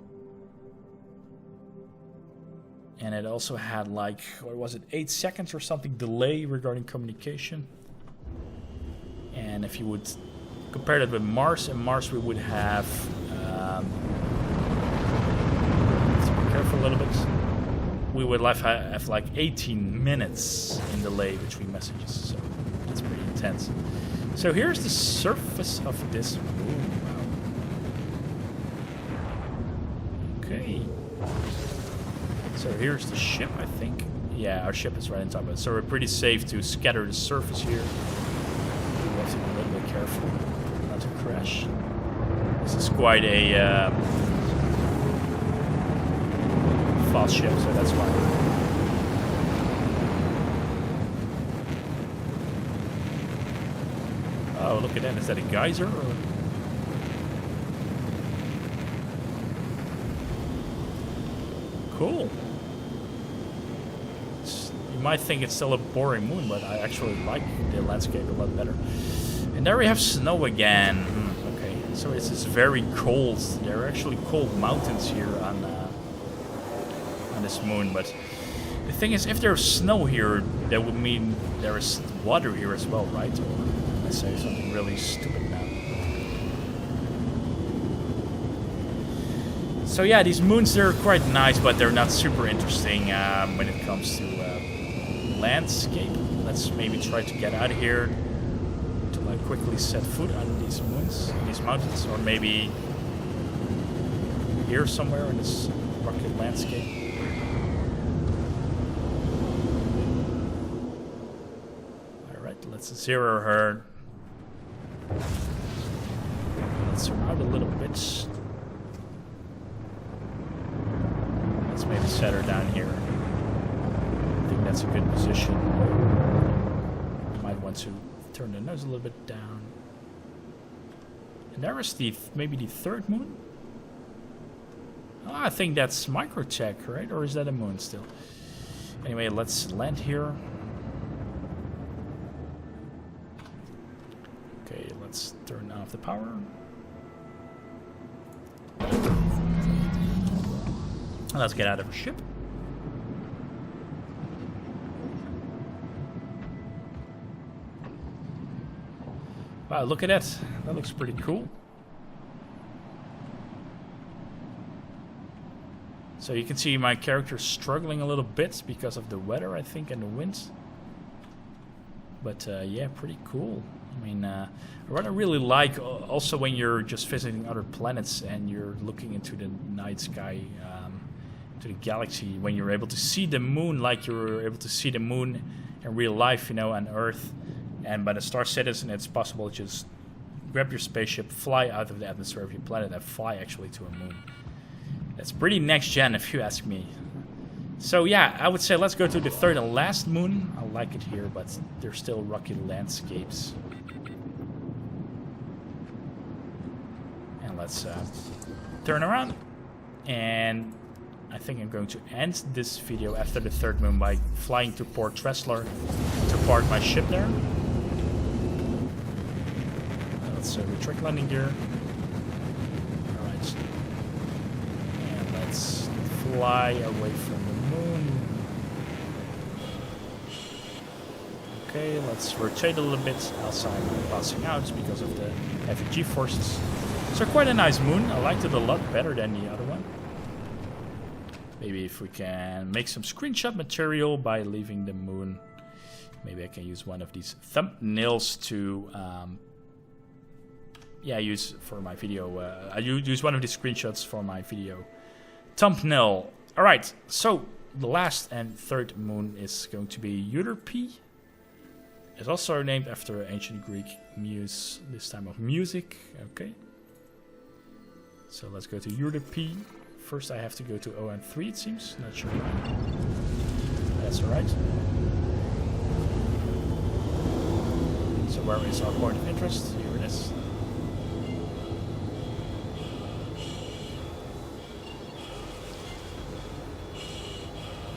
And it also had like, what was it, 8 seconds or something delay regarding communication. And if you would compare that with Mars, in Mars we would have, let's be careful a little bit, we would have like 18 minutes in delay between messages, so that's pretty intense. So here's the surface of this moon. Wow. Okay. So here's the ship, I think. Yeah, our ship is right on top of it. So we're pretty safe to scatter the surface here. We have to be a little bit careful not to crash. This is quite a fast ship, so that's fine. Oh, look at that. Is that a geyser? Or? Cool. You might think it's still a boring moon, but I actually like the landscape a lot better. And there we have snow again. Okay, so this is very cold. There are actually cold mountains here on this moon, but the thing is, if there's snow here, that would mean there is water here as well, right? Or am I saying something really stupid now? So yeah, these moons, they're quite nice, but they're not super interesting when it comes to landscape. Let's maybe try to get out of here to like quickly set foot on these moons, these mountains, or maybe here somewhere in this rugged landscape. Let's zero her. Let's zoom out a little bit. Let's maybe set her down here. I think that's a good position. Might want to turn the nose a little bit down. And there is the maybe the third moon. Oh, I think that's Microtech, right? Or is that a moon still? Anyway, let's land here. Okay, let's turn off the power. Let's get out of our ship. Wow, look at that. That looks pretty cool. So you can see my character struggling a little bit because of the weather, I think, and the winds. But yeah, pretty cool. I mean, what I really like also when you're just visiting other planets and you're looking into the night sky, to the galaxy, when you're able to see the moon like you're able to see the moon in real life, you know, on Earth. And by the Star Citizen, it's possible to just grab your spaceship, fly out of the atmosphere of your planet, and fly actually to a moon. That's pretty next gen, if you ask me. So yeah, I would say let's go to the third and last moon. I like it here, but there's still rocky landscapes. And let's turn around. And I think I'm going to end this video after the third moon by flying to Port Tressler to park my ship there. Let's retract landing gear. Alright. And let's fly away from the moon. Okay, let's rotate a little bit. Also, I'm passing out because of the heavy G-forces. So quite a nice moon. I liked it a lot better than the other one. Maybe if we can make some screenshot material by leaving the moon. Maybe I can use one of these thumbnails to use for my video. I use one of these screenshots for my video thumbnail. Alright, so the last and third moon is going to be Euterpe. It's also named after ancient Greek muse, this time of music. Okay. So let's go to Euterpe. First I have to go to ON3, it seems. Not sure why. That's alright. So where is our point of interest? Here it is.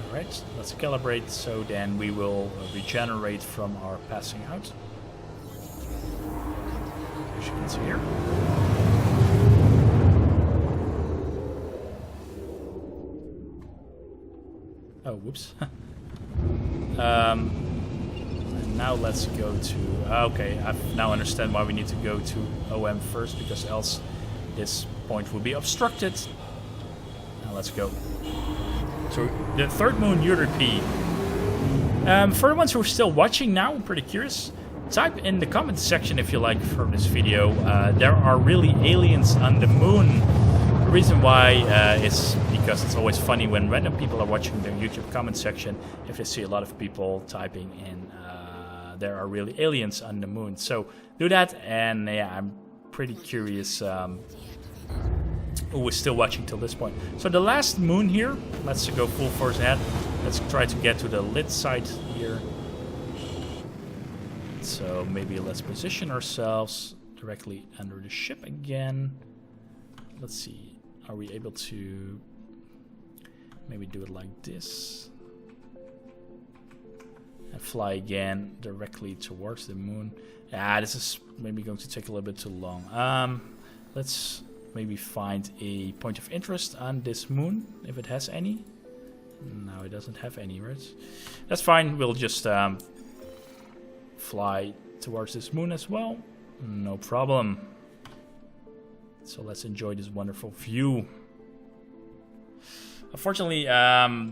Alright, let's calibrate so then we will regenerate from our passing out. As you can see here. Oh, whoops. And now let's go to... Okay, I now understand why we need to go to OM first, because else this point will be obstructed. Now let's go. So, the third moon, Euterpe. For the ones who are still watching now, I'm pretty curious. Type in the comments section if you like for this video. There are really aliens on the moon. The reason why is because it's always funny when random people are watching the YouTube comment section if they see a lot of people typing in there are really aliens on the moon. So do that, and yeah, I'm pretty curious who is still watching till this point. So the last moon here, let's go full force ahead. Let's try to get to the lit side here. So maybe let's position ourselves directly under the ship again. Let's see, are we able to maybe do it like this? And fly again directly towards the moon. Ah, this is maybe going to take a little bit too long. Let's maybe find a point of interest on this moon, if it has any. No, it doesn't have any, right? That's fine, we'll just fly towards this moon as well. No problem. So let's enjoy this wonderful view. Unfortunately,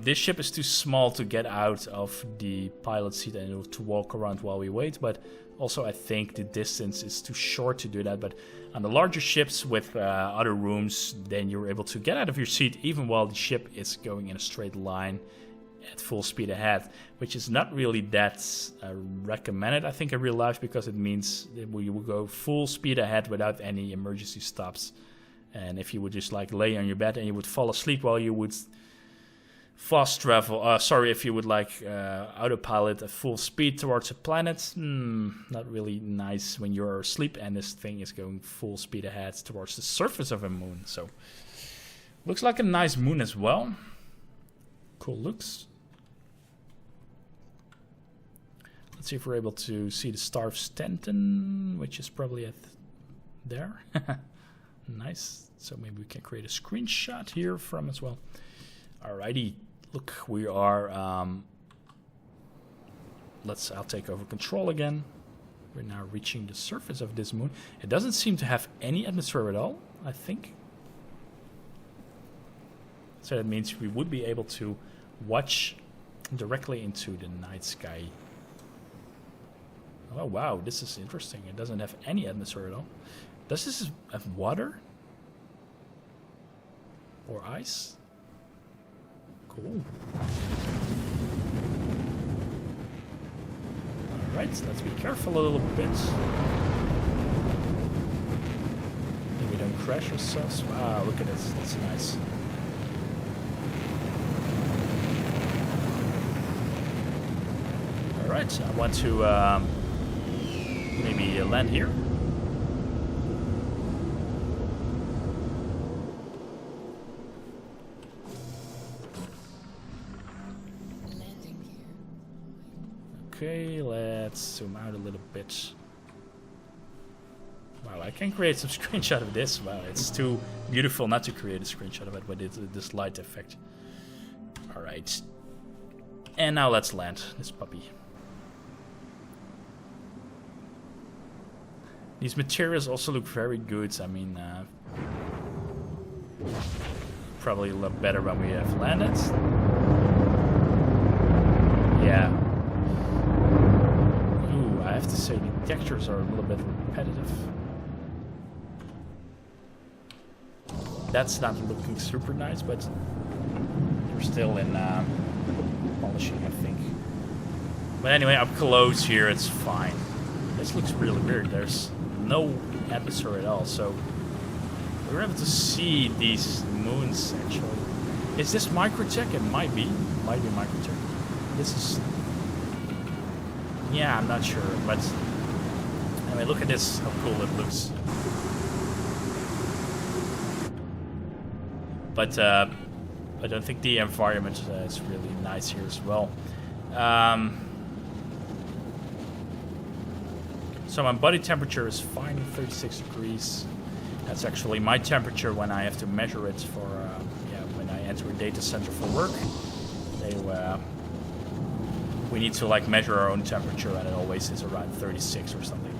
this ship is too small to get out of the pilot seat and to walk around while we wait, but also I think the distance is too short to do that. But on the larger ships with other rooms, then you're able to get out of your seat even while the ship is going in a straight line at full speed ahead, which is not really that recommended, I think, in real life, because it means that we will go full speed ahead without any emergency stops. And if you would just like lay on your bed and you would fall asleep while you would fast travel, if you would like autopilot at full speed towards a planet, not really nice when you're asleep and this thing is going full speed ahead towards the surface of a moon. So, looks like a nice moon as well. Cool looks. Let's see if we're able to see the Star of Stanton, which is probably at there. Nice. So maybe we can create a screenshot here from as well. Alrighty. Look, we are... I'll take over control again. We're now reaching the surface of this moon. It doesn't seem to have any atmosphere at all, I think. So that means we would be able to watch directly into the night sky. Oh wow, this is interesting. It doesn't have any atmosphere at all. Does this have water? Or ice? Cool. Alright, let's be careful a little bit. Maybe we don't crash ourselves. Wow, look at this. That's nice. Alright, I want to maybe land here. Okay, let's zoom out a little bit. Wow, I can create some screenshot of this. Wow, it's too beautiful not to create a screenshot of it, but it's this light effect. Alright. And now let's land this puppy. These materials also look very good. I mean, probably look better when we have landed. Yeah. Ooh, I have to say the textures are a little bit repetitive. That's not looking super nice, but we're still in polishing, I think. But anyway, up close here, it's fine. This looks really weird. There's no atmosphere at all, so we're able to see these moons actually. Is this Microtech? It might be. Might be Microtech. This is... yeah, I'm not sure, but... I mean, look at this, how cool it looks. But I don't think the environment is really nice here as well. So my body temperature is fine, 36 degrees. That's actually my temperature when I have to measure it for when I enter a data center for work. we need to like measure our own temperature, and it always is around 36 or something.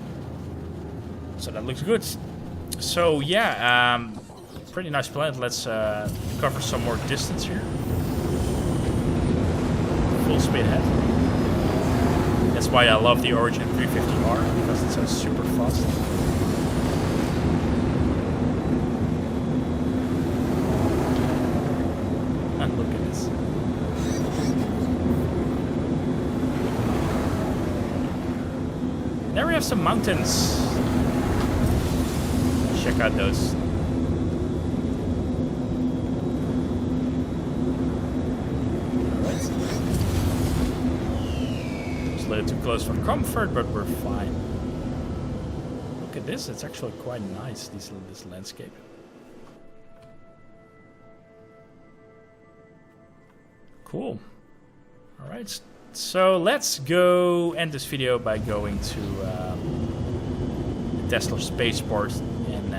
So that looks good. So yeah, pretty nice planet. Let's cover some more distance here. Full speed ahead. That's why I love the Origin 350R, because it's so super fast. And look at this. There we have some mountains. Check out those. Alright. It's a little too close for comfort, but we're fine. Look at this, it's actually quite nice, this landscape. Cool. Alright, so let's go end this video by going to Tressler Spaceport, and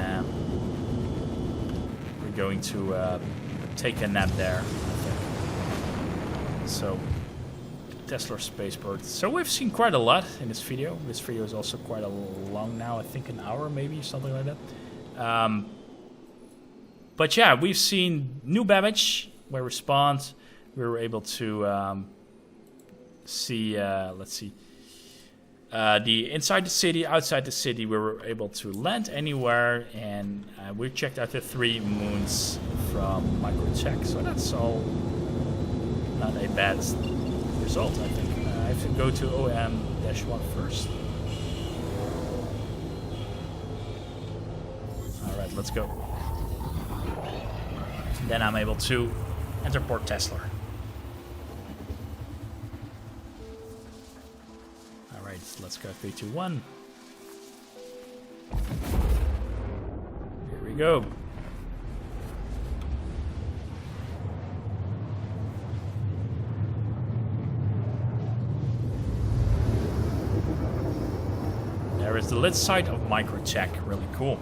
we're going to take a nap there, I think. So, Tressler Spaceport. So we've seen quite a lot in this video. This video is also quite long now, I think an hour maybe, something like that. But yeah, we've seen new Babbage, where we spawned. We were able to see, let's see, the inside the city, outside the city. We were able to land anywhere, and we checked out the 3 moons from Microtech. So that's all not a bad result, I think. I have to go to OM-1 first. Alright, let's go. Then I'm able to enter Port Tressler. Alright, let's go 3, 2, 1. Here we go. There is the lit side of Microtech, really cool.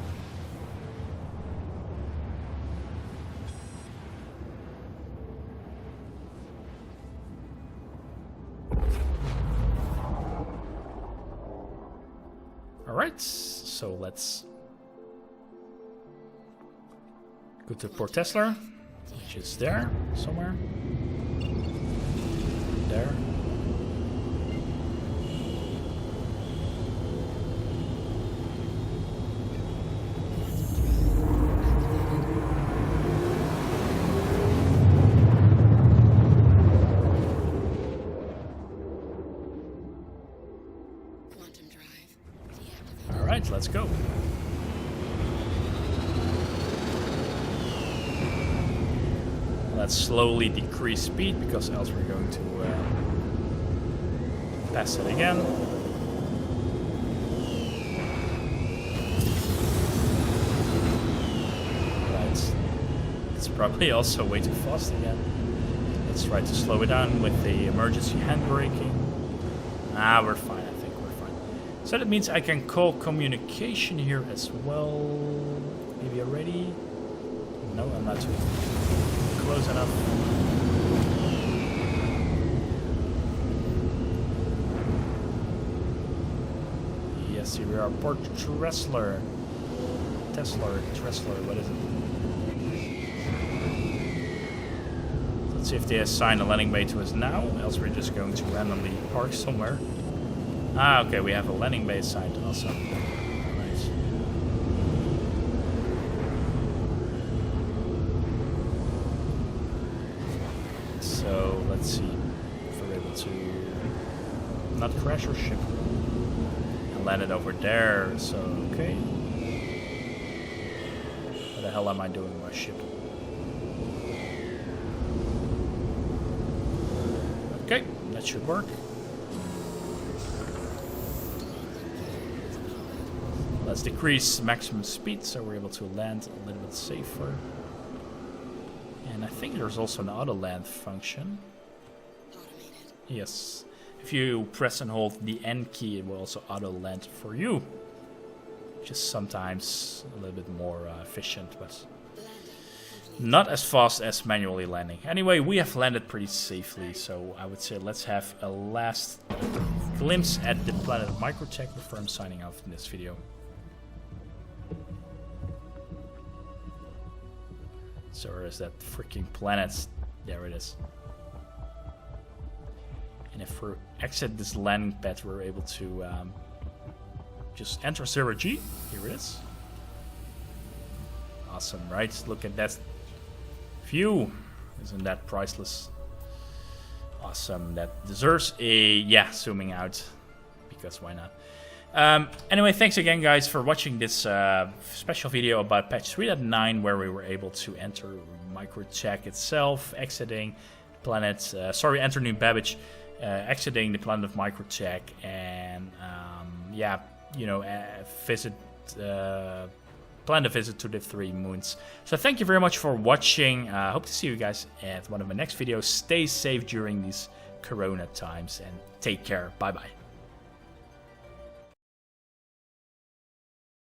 Alright, so let's go to Port Tressler, which is there, somewhere. There. Let's go. Let's slowly decrease speed, because else we're going to pass it again. Right. It's probably also way too fast again. Let's try to slow it down with the emergency handbraking. Ah, we're fine. So that means I can call communication here as well. Maybe you're ready? No, I'm not too close enough. Yes, here we are. Port Tressler. Tressler, what is it? Let's see if they assign a landing bay to us now, else we're just going to randomly park somewhere. Ah, okay, we have a landing bay assigned also. Nice. So, let's see if we're able to not crash our ship. And land it over there, so okay. What the hell am I doing with my ship? Okay, that should work. Let's decrease maximum speed so we're able to land a little bit safer. And I think there's also an auto land function. Automated. Yes. If you press and hold the N key, it will also auto land for you. Which is sometimes a little bit more efficient, but not as fast as manually landing. Anyway, we have landed pretty safely, so I would say let's have a last glimpse at the planet of Microtech before I'm signing off in this video. So where is that freaking planet? There it is. And if we exit this landing pad, we're able to just enter 0G. Here it is. Awesome, right? Look at that view. Isn't that priceless? Awesome. That deserves a, yeah, zooming out. Because why not? Anyway, thanks again, guys, for watching this special video about patch 3.9, where we were able to enter Microtech itself, exiting planet, entering Babbage, exiting the planet of Microtech, and yeah, you know, plan a visit to the 3 moons. So thank you very much for watching. Hope to see you guys at one of my next videos. Stay safe during these Corona times and take care. Bye bye.